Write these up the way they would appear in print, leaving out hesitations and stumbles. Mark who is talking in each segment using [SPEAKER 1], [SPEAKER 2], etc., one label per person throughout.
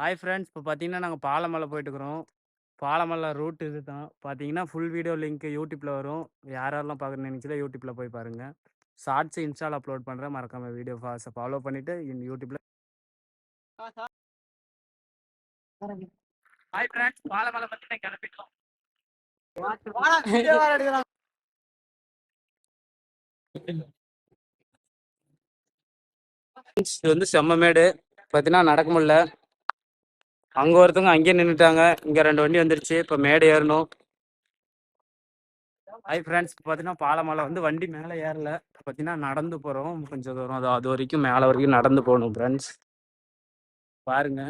[SPEAKER 1] Hi friends, இப்போ பார்த்தீங்கன்னா நாங்கள் பாலமலை போயிட்டுருக்குறோம். பாலமலை ரூட் இது தான். பார்த்தீங்கன்னா ஃபுல் வீடியோ லிங்க் யூடியூப்பில் வரும். யாரெல்லாம் பார்க்கணும்னு நினச்சல யூடியூப்பில் போய் பாருங்கள். ஷார்ட்ஸ் இன்ஸ்டாவில் அப்லோட் பண்ணுறேன். மறக்காம வீடியோ ஃபாலோ பண்ணிவிட்டு யூடியூப்பில். ஹாய் ஃப்ரெண்ட்ஸ், பாலமலை பற்றி கிளம்பிட்டோம். இது வந்து செம்மமேடு. பார்த்தீங்கன்னா நடக்க முடியல. அங்கே ஒருத்தவங்க அங்கேயே நின்றுட்டாங்க. இங்கே 2 வண்டி வந்துருச்சு. இப்போ மேடு ஏறணும். ஹாய் ஃப்ரெண்ட்ஸ், பார்த்தீங்கன்னா பாலமலை வந்து வண்டி மேலே ஏறல. பார்த்தீங்கன்னா நடந்து போகிறோம் கொஞ்சம் தூரம். அது வரைக்கும் மேலே வரைக்கும் நடந்து போகணும் ஃப்ரெண்ட்ஸ். பாருங்க,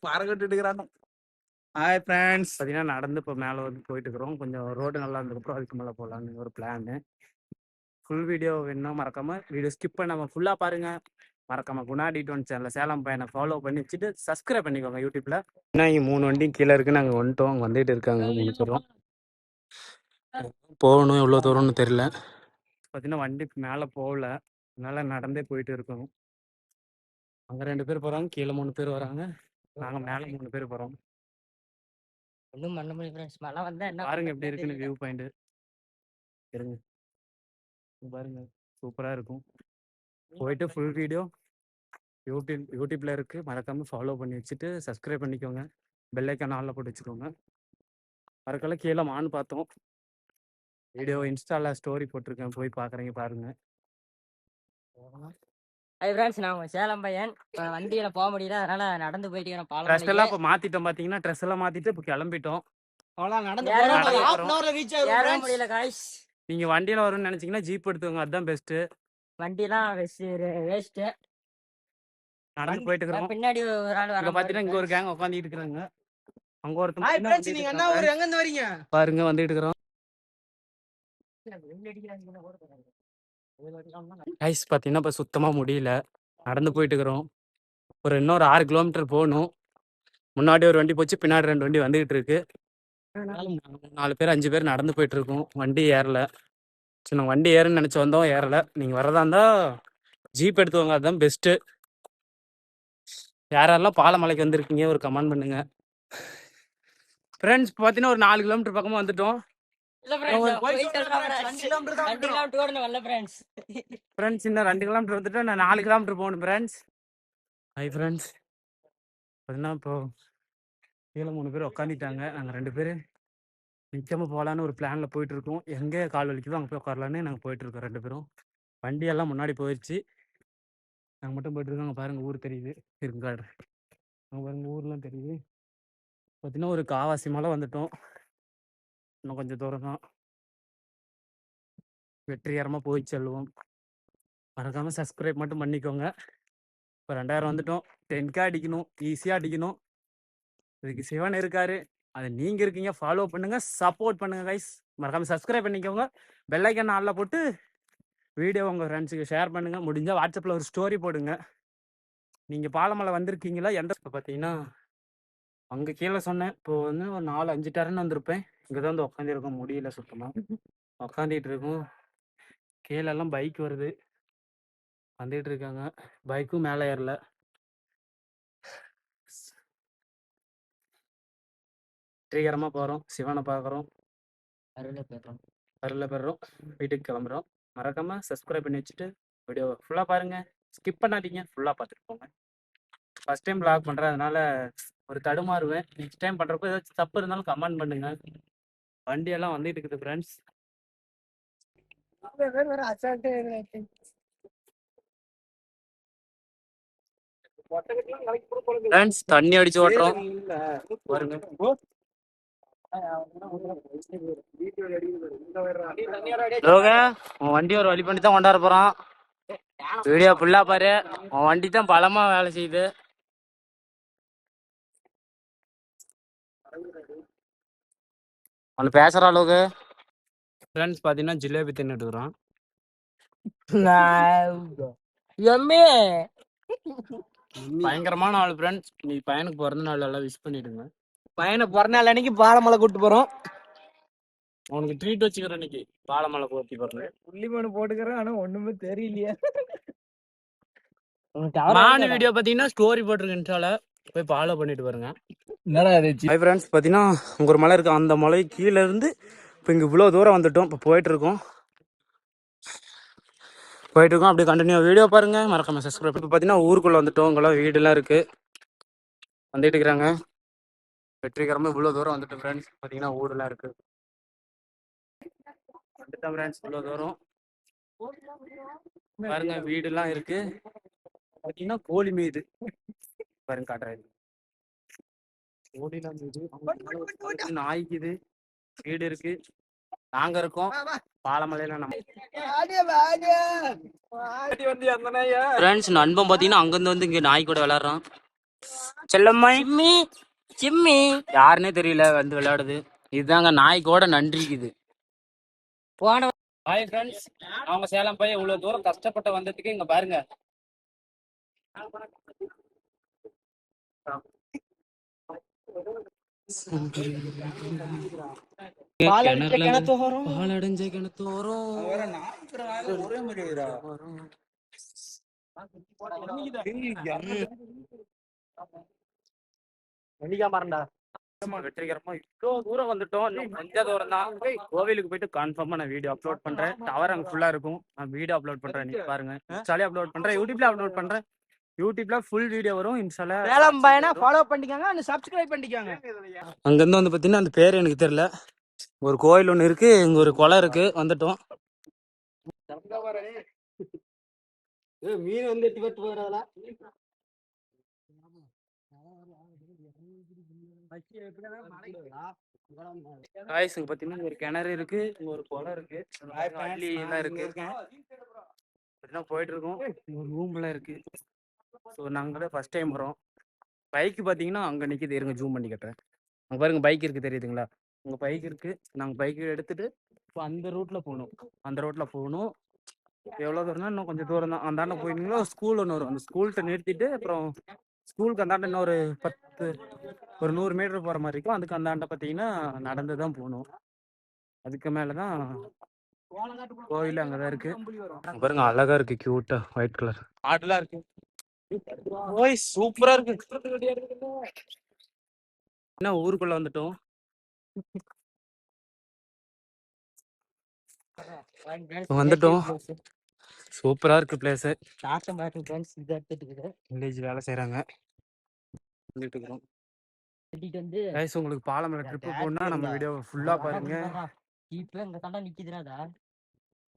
[SPEAKER 1] பாருங்க. ஹாய் ஃப்ரெண்ட்ஸ், பார்த்தீங்கன்னா நடந்து இப்போ மேலே வந்து போயிட்டு இருக்கிறோம். கொஞ்சம் ரோடு நல்லா இருந்ததுக்கப்புறம் அதுக்கு மேலே போகலான்னு ஒரு பிளான். ஃபுல் வீடியோ வேணும்னா மறக்காம வீடியோ ஸ்கிப் பண்ணாம ஃபுல்லாக பாருங்க. மறக்காம குணா D21 சேனல் சேலம் பையனை ஃபாலோ பண்ணி வச்சுட்டு சப்ஸ்கிரைப் பண்ணிக்கோங்க யூடியூப்ல. ஏன்னா இங்கே 3 வண்டியும் கீழே இருக்கு. நாங்கள் வந்துட்டோம். அங்கே வந்துட்டு இருக்காங்க 3 பேரும். போகணும் எவ்வளோ தூரம்னு தெரியல. பார்த்தீங்கன்னா வண்டி மேலே போகல, அதனால நடந்தே போயிட்டு இருக்கோம். அங்கே 2 பேர் போகிறாங்க, கீழே 3 பேர் வராங்க. நாங்கள் மேலே 3 பேர் போகிறோம்.
[SPEAKER 2] ஒன்றும் பண்ண முடியும் ஃப்ரெண்ட்ஸ். மழை வந்தா என்ன
[SPEAKER 1] பாருங்க எப்படி இருக்குன்னு வியூ பாயிண்ட். இருங்க பாருங்க, சூப்பராக இருக்கும். போயிட்டு ஃபுல் வீடியோ யூடியூப்ல இருக்கு. மறக்காம ஃபாலோ பண்ணி வச்சுட்டு சப்ஸ்கிரைப் பண்ணிக்கோங்க. பெல் ஐக்கான் ஆல்ல போட்டு வச்சுக்கோங்க. மறக்கல கீழே மான் பார்த்தோம். வீடியோ இன்ஸ்டால ஸ்டோரி போட்டிருக்கேன், போய் பார்க்குறீங்க பாருங்க.
[SPEAKER 2] ஹாய் ஃப்ரெண்ட்ஸ், நான் உங்கள் சேலம் பையன். இப்போ வண்டியில் போக முடியல, அதனால நடந்து போயிட்டு இருக்கேன்.
[SPEAKER 1] ட்ரெஸ்
[SPEAKER 2] பாலம்
[SPEAKER 1] எல்லாம் இப்போ மாத்திட்டோம். பார்த்தீங்கன்னா ட்ரெஸ் எல்லாம் மாத்திட்டு இப்போ கிளம்பிட்டோம்.
[SPEAKER 2] ஏற முடியல காய்ஸ்.
[SPEAKER 1] நீங்க வண்டியில வரும்னு நினைச்சீங்கன்னா ஜீப் எடுத்துக்கோங்க, அதுதான் பெஸ்ட்.
[SPEAKER 2] வண்டிலாம் வேஸ்ட்டு.
[SPEAKER 1] நடந்து போயிட்டு இருக்கிறோம்.
[SPEAKER 2] பின்னாடி ஒரு ஆள் வர
[SPEAKER 1] பார்த்தீங்கன்னா இங்க ஒரு கேங் உட்காந்துட்டு இருக்காங்க. அங்க ஒருத்தர்
[SPEAKER 3] நீங்க என்ன ஊர், எங்க இருந்து வரீங்க?
[SPEAKER 1] பாருங்க வந்துட்டு இருக்கிறோம். கைஸ் பார்த்தீங்கன்னா இப்போ சுத்தமாக முடியல. நடந்து போயிட்டு இருக்கிறோம். இன்னொரு 6 கிலோமீட்டர் போகணும். முன்னாடி ஒரு வண்டி போச்சு, பின்னாடி 2 வண்டி வந்துகிட்டு இருக்கு. 4 பேர் 5 பேர் நடந்து போயிட்டு இருக்கோம். வண்டி ஏறல. சரி, நாங்கள் வண்டி ஏறுன்னு நினச்சி வந்தோம், ஏறல. நீங்கள் வரதா இருந்தால் ஜீப் எடுத்துவாங்க, அதுதான் பெஸ்ட்டு. யாரெல்லாம் பாலமலைக்கு வந்திருக்கீங்க ஒரு கமெண்ட் பண்ணுங்க ஃப்ரெண்ட்ஸ். பார்த்தீங்கன்னா ஒரு 4 கிலோமீட்டர் பக்கமாக வந்துட்டோம். ஃப்ரெண்ட்ஸ் இன்னும் 2 கிலோமீட்டர் வந்துட்டு நான் 4 கிலோமீட்டர் போகணும் ஃப்ரெண்ட்ஸ். ஹை ஃப்ரெண்ட்ஸ், பார்த்தீங்கன்னா இப்போ கீழே 3 பேர் உட்காந்துட்டாங்க. நாங்கள் 2 பேர் நிற்காம போகலான்னு ஒரு பிளானில் போயிட்டுருக்கோம். எங்கே கால் வலிக்குதோ அங்கே போய் உட்காரலான்னு நாங்கள் போயிட்டுருக்கோம் 2 பேரும். வண்டியெல்லாம் முன்னாடி போயிடுச்சு, நாங்கள் மட்டும் போயிட்டுருக்கோம். அங்கே பாருங்கள் ஊர் தெரியுது, இருக்காடு அங்கே பாருங்கள் ஊர்லாம் தெரியுது. பார்த்தீங்கன்னா ஒரு காவாசி மலை வந்துட்டோம். இன்னும் கொஞ்சம் தூரம் தான், வெற்றிகரமாக போய் செல்வோம். மறக்காமல் சப்ஸ்கிரைப் மட்டும் பண்ணிக்கோங்க. இப்போ 2000 வந்துட்டோம். 10K அடிக்கணும், ஈஸியாக அடிக்கணும். இதுக்கு சிவன் இருக்காரு, அது நீங்கள் இருக்கீங்க. ஃபாலோ பண்ணுங்கள், சப்போர்ட் பண்ணுங்கள் கைஸ். மறக்காமல் சப்ஸ்கிரைப் பண்ணிக்கோங்க. பெல் ஐக்கான் ஆல்ல போட்டு வீடியோ உங்கள் ஃப்ரெண்ட்ஸுக்கு ஷேர் பண்ணுங்கள். முடிஞ்சால் வாட்ஸ்அப்பில் ஒரு ஸ்டோரி போடுங்க. நீங்கள் பாலமலை வந்திருக்கீங்களா? எந்த பார்த்தீங்கன்னா அங்கே கீழே சொன்னேன். இப்போ வந்து ஒரு 4-5 டர்ன் வந்திருப்பேன். இங்கே தான் வந்து உட்காந்துருக்கோம். முடியல சுத்தமாக. உட்காந்துட்டு இருக்கோம். கீழெல்லாம் பைக் வருது, வந்துட்டு இருக்காங்க. பைக்கும் மேலே ஏறல. வெற்றிகரமாக போகிறோம், சிவனை பார்க்குறோம், அருளை பெறுறோம், வீட்டுக்கு கிளம்புறோம். மறக்காமல் சப்ஸ்கிரைப் பண்ணி வச்சுட்டு வீடியோ ஃபுல்லாக பாருங்கள். ஸ்கிப் பண்ணாதீங்க, ஃபுல்லாக பார்த்துட்டு போங்க. ஃபஸ்ட் டைம் வ்ளாக் பண்ணுறேன், அதனால ஒரு தடுமாறுவேன். நெக்ஸ்ட் டைம் பண்ணுறப்போ ஏதாச்சும் தப்பு இருந்தாலும் கமெண்ட் பண்ணுங்க. வண்டியெல்லாம் வந்துட்டு இருக்குது ஃப்ரெண்ட்ஸ். ஃப்ரெண்ட்ஸ் தண்ணி அடிச்சு ஓட்டுறோம் பாருங்க. உன் வண்டி ஒரு வழி பண்ணி தான் கொண்டாட போறான். வீடியோ ஃபுல்லா பாரு. உன் வண்டி தான் பலமா வேலை செய்யுது. அவனு பேசுற அளவுக்கு. ஃப்ரெண்ட்ஸ் பார்த்தீங்கன்னா ஜிலேபி தின்னுட்டு இருக்கிறான். பயங்கரமான ஆள் ஃப்ரெண்ட்ஸ். நீ பையனுக்கு பிறந்த நாள் எல்லாம் விஷ் பண்ணிடுங்க.
[SPEAKER 3] பையனை பிறந்த நாள் அன்னைக்கு பாலமலை கூட்டு போறோம்.
[SPEAKER 1] உனக்கு ட்ரீட் வச்சுக்கிறேன் இன்னைக்கு. பாலமலை போட்டி போறேன்,
[SPEAKER 3] புள்ளிமணு போட்டுக்கிறேன். ஆனா ஒண்ணுமே தெரியலையே.
[SPEAKER 1] மான் வீடியோ பார்த்தீங்கன்னா ஸ்டோரி போட்டிருக்கு இன்ஸ்டால. போய் ஃபாலோ பண்ணிட்டு பாருங்க.
[SPEAKER 3] என்னடா இது
[SPEAKER 1] ஹை ஃப்ரெண்ட்ஸ், பார்த்தீங்கன்னா அங்கே ஒரு மலை இருக்குது. அந்த மலை கீழே இருந்து இப்போ இங்கே இவ்வளோ தூரம் வந்துட்டோம். இப்போ போயிட்டுருக்கோம். அப்படியே கண்டினியூ வீடியோ பாருங்கள். மறக்காம சப்ஸ்கிரைப். இப்போ பார்த்தீங்கன்னா ஊருக்குள்ளே வந்துட்டோம். இங்கெல்லாம் வீடெல்லாம் இருக்குது. வந்துட்டு இருக்கிறாங்க. வெற்றிகரமாக இவ்வளோ தூரம் வந்துட்டோம் ஃப்ரெண்ட்ஸ். பார்த்தீங்கன்னா ஊரெல்லாம் இருக்குது. வந்துட்டோம் ஃப்ரெண்ட்ஸ் இவ்வளோ தூரம். பாருங்க வீடெல்லாம் இருக்குது. பார்த்தீங்கன்னா கோழி மீது பாருங்க காட்டுறாரு. கோழிலாம் மீது நாய்க்குது. வீடு இருக்கு. நாங்க இருக்கோம் பாலமலையில. நம்ம ஃப்ரெண்ட்ஸ் நண்பன் பாத்தீங்கன்னா அங்கிருந்து வந்து இங்க நாய் கூட விளையாடுறான். செல்லம்மா
[SPEAKER 2] சிம்மி சிம்மி
[SPEAKER 1] யாருன்னே தெரியல வந்து விளையாடுது. இதுதாங்க நாய் கூட நன்றிக்குது.
[SPEAKER 2] போன
[SPEAKER 1] ஹாய் ஃப்ரெண்ட்ஸ், அவங்க சேலம் போய் இவ்வளவு தூரம் கஷ்டப்பட்டு வந்ததுக்கு இங்க பாருங்க. பாலடைஞ்ச கிணத்து வரும். வெற்றிகரமா இவ்வளோ தூரம் வந்துட்டோம். இன்னும் கொஞ்ச தூரம் தான். கோவிலுக்கு போயிட்டு கன்ஃபார்மா நான் வீடியோ அப்லோட் பண்றேன். டவர் அங்க ஃபுல்லா இருக்கும். நான் வீடியோ அப்லோட் பண்றேன். நீங்க பாருங்க. இன்ஸ்டாலே அப்லோட் பண்றேன், யூடியூப்ல அப்லோட் பண்றேன். யூடியூப்ல ஃபுல் வீடியோ வரும். இன்ஸ்டால
[SPEAKER 3] சேலம் பையனை ஃபாலோ பண்ணிக்கோங்க அண்ட் சப்ஸ்கிரைப் பண்ணிக்கோங்க.
[SPEAKER 1] அங்கிருந்து வந்து பாத்தீங்கன்னா அந்த பேர் எனக்கு தெரியல. ஒரு கோயில் ஒன்று இருக்கு, இங்க ஒரு குளம் இருக்கு. வந்துட்டோம்.
[SPEAKER 3] மீன் வந்து எட்டி பட்டு போகிறதா
[SPEAKER 1] காய்ஸ் இங்க பாத்தீங்கன்னா ஒரு கிணறு இருக்கு, இங்க ஒரு குளம் இருக்கு, அள்ளி எல்லாம் இருக்கு. போயிட்டு இருக்கோம். ஒரு ரூம்ல இருக்கு. ஸோ நாங்க ஃபர்ஸ்ட் டைம் வரோம். பைக் பாத்தீங்கன்னா அங்க நிக்குது. இருங்க ஜூம் பண்ணி கட்டுறேன். அங்க பாருங்க பைக் இருக்கு, தெரியுதுங்களா? உங்க பைக் இருக்கு. நாங்க பைக் எடுத்துட்டு இப்போ அந்த ரூட்ல போகணும். எவ்வளோ தூரம்னா இன்னும் கொஞ்சம் தூரம் தான். அந்தாண்ட போயிருந்தீங்களா ஸ்கூல் ஒன்று வரும். அந்த ஸ்கூல்கிட்ட நிறுத்திட்டு அப்புறம் ஸ்கூலுக்கு அந்தாண்ட இன்னும் ஒரு 100 மீட்டர் போகிற மாதிரி இருக்கும். அதுக்கு அந்தாண்ட பார்த்தீங்கன்னா நடந்து தான் போகணும். அதுக்கு மேலே தான் கோயில் அங்கே தான் இருக்கு. பாருங்க அழகா இருக்கு, கியூட்டா ஒயிட் கலர் ஆடுலாம் இருக்கு. ஓய் சூப்பரா இருக்கு. என்ன ஊருக்குள்ள வந்துட்டோம். சூப்பரா இருக்கு பிளேஸ். வில்லேஜ் வேலை செய்யறாங்க. உங்களுக்கு பாலமலை ட்ரிப் போனா நம்ம வீடியோ ஃபுல்லா பாருங்க. இது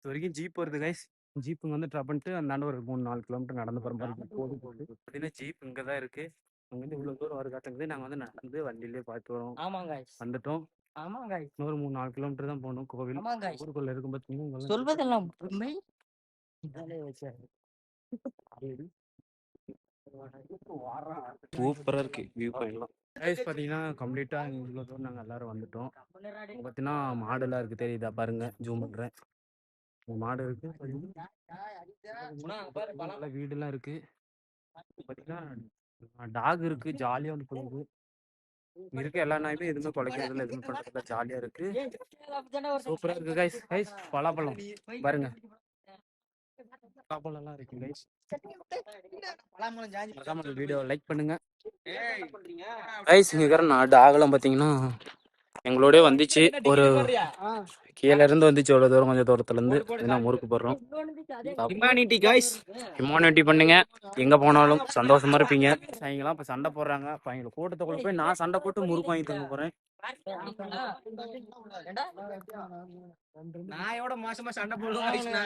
[SPEAKER 1] வரைக்கும் ஜீப் வருது கைஸ். ஜீப்புங்க வந்து ட்ராப் பண்ணிட்டு அந்தாண்ட ஒரு 3-4 கிலோமீட்டர் நடந்து போகிற மாதிரி போகுது. பார்த்தீங்கன்னா ஜீப் இங்கே தான் இருக்கு. அங்கேருந்து இவ்வளோ தூரம் வர காட்டுங்குது. நாங்கள் வந்து நடந்து வண்டியிலே பார்த்து வரோம். வந்துட்டோம். இன்னொரு 3-4 கிலோமீட்டர் தான் போகணும் கோவில். ஊருக்குள்ள இருக்கும் பார்த்தீங்கன்னா
[SPEAKER 2] சொல்வதெல்லாம்
[SPEAKER 1] சூப்பரா இருக்கு வியூ பாயிண்ட்லாம். கைஸ் பார்த்தீங்கன்னா கம்ப்ளீட்டா இவ்வளோ தூரம் நாங்கள் எல்லாரும் வந்துட்டோம். பார்த்தீங்கன்னா மாடுலாம் இருக்கு, தெரியுதா? பாருங்க ஜூம் பண்றேன். மாடு இருக்கு, வீடுலாம் இருக்கு. பார்த்தீங்கன்னா டாக் இருக்கு, ஜாலியாக வந்து போகுது. இருக்க எல்லா நாயுமே எதுவுமே குலைக்கிறதுல எதுவுமே பண்றதுல ஜாலியா இருக்கு. சூப்பரா இருக்கு கைஸ். பலாப்பழம் பாருங்க, பலாப்பழம்லாம் இருக்கு கைஸ். வீடியோ லைக் பண்ணுங்க கைஸ். இங்க இருக்கிற டாக்லாம் பார்த்தீங்கன்னா எங்களோட வந்துச்சு. ஒரு கீழே இருந்து வந்துச்சு. எவ்வளோ தூரம், கொஞ்சம் தூரத்துல இருந்து முறுக்கு போடுறோம். ஹியூமானிட்டி பண்ணுங்க. எங்க போனாலும் சந்தோஷமா இருப்பீங்க. அவங்களாம் இப்ப சண்டை போடுறாங்க. அவங்க கூட்டத்துக்குள்ள போய் நான் சண்டை போட்டு முறுக்கு வாங்கி தங்க போறேன்.
[SPEAKER 3] நாயோட மோசமா சண்டை போடுவாங்க.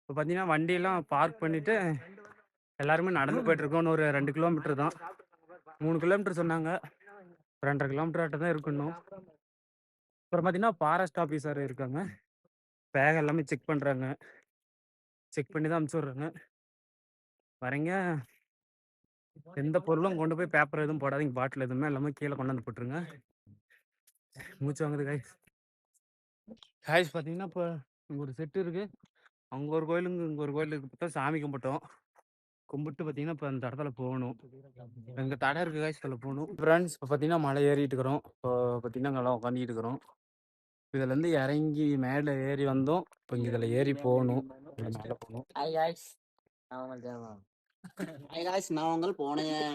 [SPEAKER 1] இப்போ பார்த்தீங்கன்னா வண்டியெல்லாம் பார்க் பண்ணிட்டு எல்லாருமே நடந்து போயிட்டு இருக்கோம். ஒரு 2 கிலோமீட்டர் தான். 3 கிலோமீட்டர் சொன்னாங்க. 2.5 கிலோமீட்டர் ஆட்ட தான் இருக்கணும். அப்புறம் பார்த்தீங்கன்னா ஃபாரஸ்ட் ஆஃபீஸர் இருக்காங்க. பேக் எல்லாமே செக் பண்ணுறாங்க. செக் பண்ணி தான் அனுப்பிச்சி விட்றாங்க. வரீங்க எந்த பொருளும் கொண்டு போய் பேப்பர் எதுவும் போடாதீங்க. பாட்டில் எதுவுமே எல்லாமே கீழே கொண்டு வந்து போட்டுருங்க. மூச்சு வாங்குது காய்ஸ். பார்த்தீங்கன்னா இப்போ இங்கே ஒரு செட்டு இருக்குது. அங்கே ஒரு கோயிலுங்க, இங்கே ஒரு கோயிலுக்கு பார்த்தா சாமி கும்பிட்டோம். கும்பிட்டு பார்த்தீங்கன்னா இப்போ அந்த இடத்துல போகணும். எங்கள் தடை இருக்குது காய்ஸ், அதில் போகணும். ஃப்ரெண்ட்ஸ் இப்போ பார்த்தீங்கன்னா மலை ஏறிட்டு இருக்கிறோம். இப்போ பார்த்தீங்கன்னா அங்கெல்லாம் உட்காந்துட்டு இருக்கிறோம். இதுலேருந்து இறங்கி மேலே ஏறி வந்தோம். இப்போ இங்கே இதில் ஏறி போகணும். மேலே போகணும்.
[SPEAKER 4] நான் உங்கள் போனேன்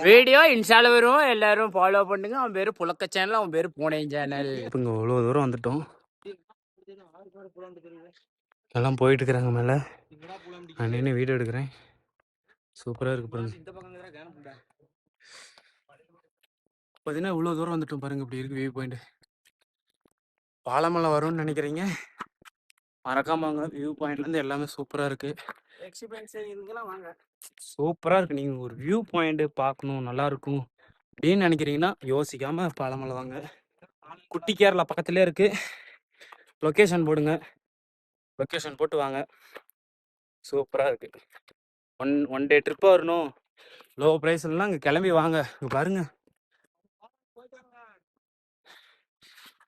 [SPEAKER 5] வீடியோ இன்ஸ்டால வரும், எல்லாரும் ஃபாலோ பண்ணுங்க. அவன் பேரு புழக்க சேனல், அவன் பேரு பூனை சேனல்.
[SPEAKER 1] இப்போ இங்கே இவ்வளோ தூரம் வந்துட்டோம். எல்லாம் போயிட்டு இருக்கிறாங்க மேலே. நான் நின்று வீடியோ எடுக்கிறேன். சூப்பராக இருக்கு பாருங்க. பார்த்தீங்கன்னா இவ்வளோ தூரம் வந்துட்டோம் பாருங்க. இப்படி இருக்கு வியூ பாயிண்ட். பாலமலை வரும்னு நினைக்கிறீங்க, மறக்காம வாங்க. வியூ பாயிண்ட்லேருந்து எல்லாமே சூப்பராக இருக்கு.
[SPEAKER 3] வாங்க.
[SPEAKER 1] சூப்பராக இருக்கு. நீங்கள் ஒரு வியூ பாயிண்ட் பார்க்கணும், நல்லா இருக்கும் அப்படின்னு நினைக்கிறீங்கன்னா யோசிக்காம பாலமலை வாங்க. குட்டி கேரளா பக்கத்துலேயே இருக்கு. லொக்கேஷன் போடுங்க, லொக்கேஷன் போட்டு வாங்க. சூப்பராக இருக்கு. ஒன் டே ட்ரிப்பாக வரணும், லோ ப்ரைஸ்லாம் இங்கே கிளம்பி வாங்க. இங்கே பாருங்க,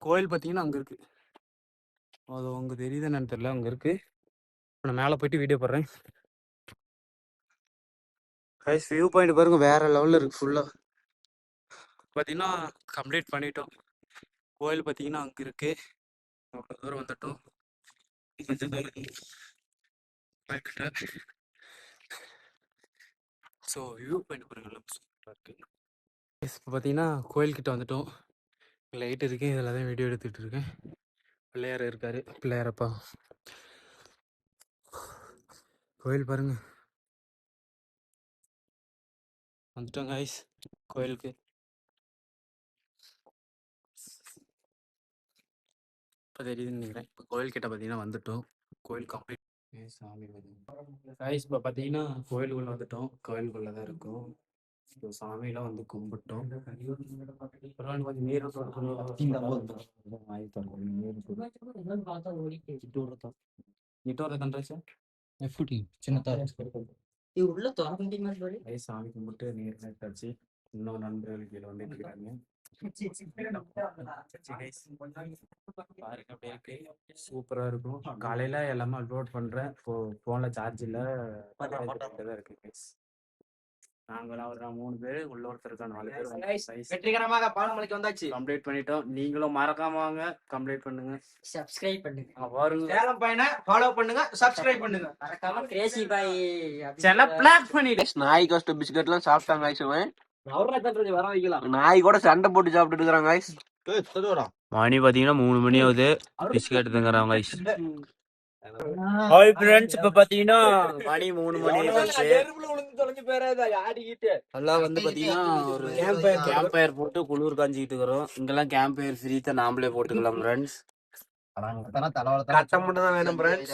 [SPEAKER 1] கோயில் பார்த்தீங்கன்னா அங்கே இருக்கு. அது உங்க தெரியுது என்னன்னு தெரியல, அங்கே இருக்கு. நான் மேலே போயிட்டு வீடியோ போடுறேன். கைஸ் வியூ பாயிண்ட் பாருங்க, வேற லெவலில் இருக்கு. ஃபுல்லாக பார்த்தீங்கன்னா கம்ப்ளீட் பண்ணிட்டோம். கோயில் பார்த்தீங்கன்னா அங்கே இருக்கு. அவ்வளோ தூரம் வந்துட்டோம். ஸோ வியூ பாயிண்ட் பாருங்க, நல்லா சூப்பராக இருக்கு. இப்போ பார்த்தீங்கன்னா கோயில்கிட்ட வந்துட்டோம். லைட் இருக்கு, இதில் தான் வீடியோ எடுத்துகிட்டு இருக்கேன். பிள்ளையார் இருக்காரு, பிள்ளையாரப்பா. கோயில் பாருங்க, வந்துட்டோம் கைஸ் கோயிலுக்கு. இப்போ தெரியுதுன்னு நினைக்கிறேன். இப்போ கோயில்கிட்ட பார்த்தீங்கன்னா வந்துட்டோம். கோயில் கம்ப்ளீட். சாமி கைஸ் இப்போ பார்த்தீங்கன்னா கோயிலுக்குள்ளே வந்துட்டோம். கோயிலுக்குள்ளே தான் இருக்கும். ஸோ சாமியெல்லாம் வந்து கும்பிட்டோம். கொஞ்சம் நீர்
[SPEAKER 2] உள்ள திறந்துட்டீங்க சொல்லி
[SPEAKER 1] சாமி கும்பிட்டு நீர் நேர்த்தாச்சு. இன்னும் நண்பர்கள் கீழே வந்துட்டு இருக்காங்க. பாருங்க அப்படியே இருக்கு, சூப்பரா இருக்கும். காலையில எல்லாமே அப்லோட் பண்றேன். போன்ல சார்ஜ் இல்ல, தான் இருக்கு guys. நாங்களாம் ஒரு 3 பேர், உள்ள ஒருத்தர் இருக்கா, 4 பேர்
[SPEAKER 3] வெற்றிகரமாக பாலமலைக்கு வந்தாச்சு.
[SPEAKER 1] கம்ப்ளீட் பண்ணிட்டோம். நீங்களும் மறக்காம வாங்க, கம்ப்ளீட் பண்ணுங்க.
[SPEAKER 2] சப்ஸ்கிரைப் பண்ணுங்க.
[SPEAKER 1] பாருங்க,
[SPEAKER 3] சேலம் பையனை ஃபாலோ பண்ணுங்க, சப்ஸ்கிரைப் பண்ணுங்க.
[SPEAKER 2] மறக்காம கிரேசி பாய்
[SPEAKER 1] செல்ல பிளாக் பண்ணிட்டு
[SPEAKER 4] நாய் கஷ்ட பிஸ்கட்லாம் சாப்பிட்டாங்க guys. அவன்
[SPEAKER 3] வர வைக்கலாம்.
[SPEAKER 4] நாய் கூட சண்டை போட்டு சாப்பிட்டுட்டு இருக்கிறாங்க guys.
[SPEAKER 5] மணி பாத்தீங்கன்னா 3 மணி ஆகுது. பிஸ்கட் தங்குறாங்க guys. ஹாய் ஃப்ரெண்ட்ஸ், இப்போ பாத்தீங்கன்னா மணி 3 மணி ஆயிடுச்சு. எல்லாம் வந்து பாத்தீங்கன்னா ஒரு கேம்ப் ஃபயர் போட்டு குளிர் காஞ்சிக்கிட்டு இருக்கிறோம். இங்கெல்லாம் கேம்ப் ஃபயர் ஃப்ரீ தான், நாமளே போட்டுக்கலாம் ஃப்ரெண்ட்ஸ்.
[SPEAKER 4] கட்டம் மட்டும் தான் வேணும் friends.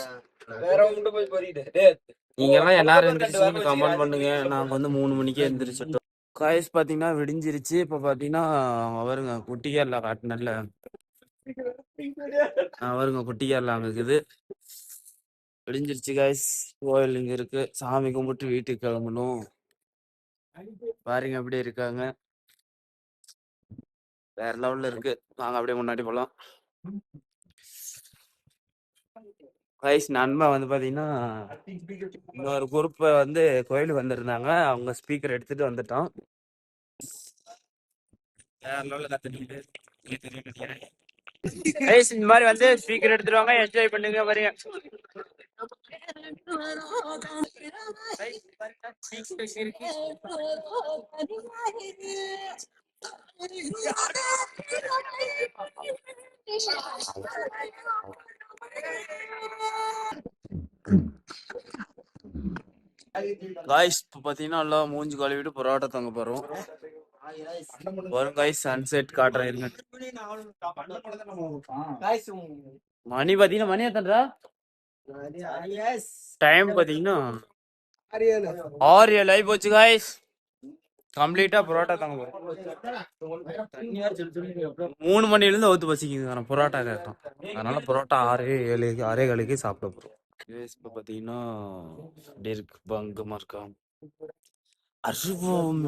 [SPEAKER 5] நீங்க எல்லாம் எல்லாரும் எந்திரிச்சு கமெண்ட் பண்ணுங்க. நாங்க வந்து 3 மணிக்கே எந்திரிச்சிட்டோம். காய்ஸ் பாத்தீங்கன்னா விடிஞ்சிருச்சு. இப்ப பாத்தீங்கன்னா அவருங்க குட்டி கேரளா காட்டினல்ல, அவருங்க குட்டி கேரளா அங்க இருக்குது. விடிஞ்சிருச்சு காய்ஸ். கோயில் இங்க இருக்கு. சாமி கும்பிட்டு வீட்டுக்கு கிளம்பணும். பாருங்க அப்படியே இருக்காங்க, வேற லெவல்ல இருக்கு. வாங்க அப்படியே முன்னாடி போலாம். கைஸ் நண்பா வந்து பாத்தீங்கன்னா இன்னொரு குரூப் வந்து கோயிலுக்கு வந்திருந்தாங்க. அவங்க ஸ்பீக்கர் எடுத்துட்டு வந்துட்டோம். வேற லெவல்ல கத்துக்கிட்டு கைஸ் இந்த மாதிரி வந்து ஸ்பீக்கர் எடுத்துட்டு வாங்க, என்ஜாய் பண்ணுங்க. பாருங்க காய்ஸ் இப்போ பார்த்தீங்கன்னா எல்லாம் மூஞ்சி கழுவிட்டு பரோட்டா தங்க போகிறோம். வரும் காய்ஸ், சன்செட் காட்டுறேன் இருங்க. மணி பார்த்தீங்கன்னா மணி எத்தன்றா டைம் பார்த்தீங்கன்னா 6:07 ஆகி போச்சு காய்ஸ். கம்ப்ளீட்டா பரோட்டா தாங்க போறோம். 3 மணிலேருந்து ஒத்து பசிக்குது பரோட்டா கேட்டோம். அதனால பரோட்டா 6:15 சாப்பிட போறோம். இப்போ பார்த்தீங்கன்னா அப்படியே இருக்கு, பங்கமா இருக்கா அருவம்.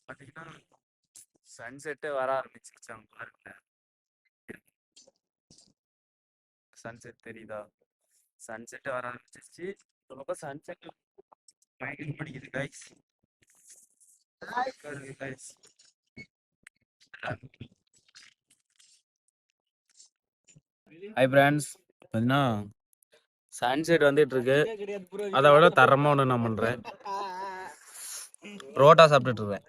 [SPEAKER 5] பார்த்தீங்கன்னா சன்செட்டு வர ஆரம்பிச்சிருச்சு. அவங்க பாருங்க, சன்செட் தெரியுதா? சன்செட்டு வர ஆரம்பிச்சிருச்சு. சன்செட் பயங்கரம் படிக்குது கைஸ். கைஸ் ஹாய் ஃப்ரெண்ட்ஸ், பார்த்தீங்கன்னா சன்செட் வந்துட்டு இருக்கு. அதை விட தரமாக ஒன்று நான் பண்ணுறேன். புரோட்டா சாப்பிட்டுட்டு இருக்கேன்.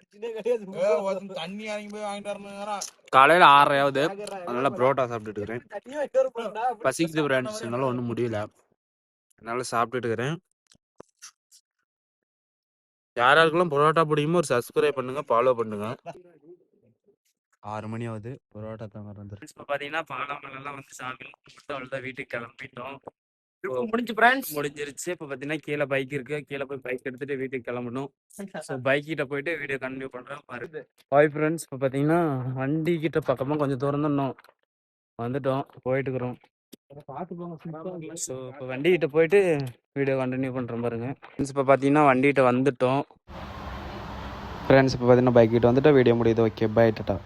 [SPEAKER 5] காலையில் 6:30 அதனால புரோட்டா சாப்பிட்டுட்டு இருக்கிறேன். பசிக்குது ஃப்ரெண்ட்ஸ், என்னால் ஒன்றும் முடியல, அதனால சாப்பிட்டுட்டு இருக்கிறேன். யாராருக்கெல்லாம் புரோட்டா பிடிக்குமோ ஒரு சப்ஸ்கிரைப் பண்ணுங்க, ஃபாலோ பண்ணுங்க. 6 மணி ஆகுது, புரோட்டா தான் வந்துருக்கு. இப்போ பார்த்தீங்கன்னா பாலாமலாம் வந்து சாமி அவ்வளோதான், வீட்டுக்கு கிளம்பிட்டோம். முடிஞ்சிருச்சு. இப்போ பார்த்தீங்கன்னா கீழே பைக் இருக்கு, கீழே போய் பைக் எடுத்துட்டு வீட்டுக்கு கிளம்பணும். ஸோ பைக் கிட்ட போயிட்டு வீடியோ கண்டினியூ பண்ணுறேன் பாருங்க. ஹாய் ஃப்ரெண்ட்ஸ், இப்போ பார்த்தீங்கன்னா வண்டி கிட்ட பக்கமாக கொஞ்சம் தூரம் தான் இன்னும் வந்துட்டோம், போயிட்டு இருக்கிறோம். ஸோ இப்போ வண்டி கிட்ட போயிட்டு வீடியோ கண்டினியூ பண்ணுறோம் பாருங்க. இப்போ பார்த்தீங்கன்னா வண்டிகிட்ட வந்துட்டோம் ஃப்ரெண்ட்ஸ். இப்போ பார்த்தீங்கன்னா பைக் கிட்ட வந்துட்டு வீடியோ முடியுது. Okay, bye, Tata.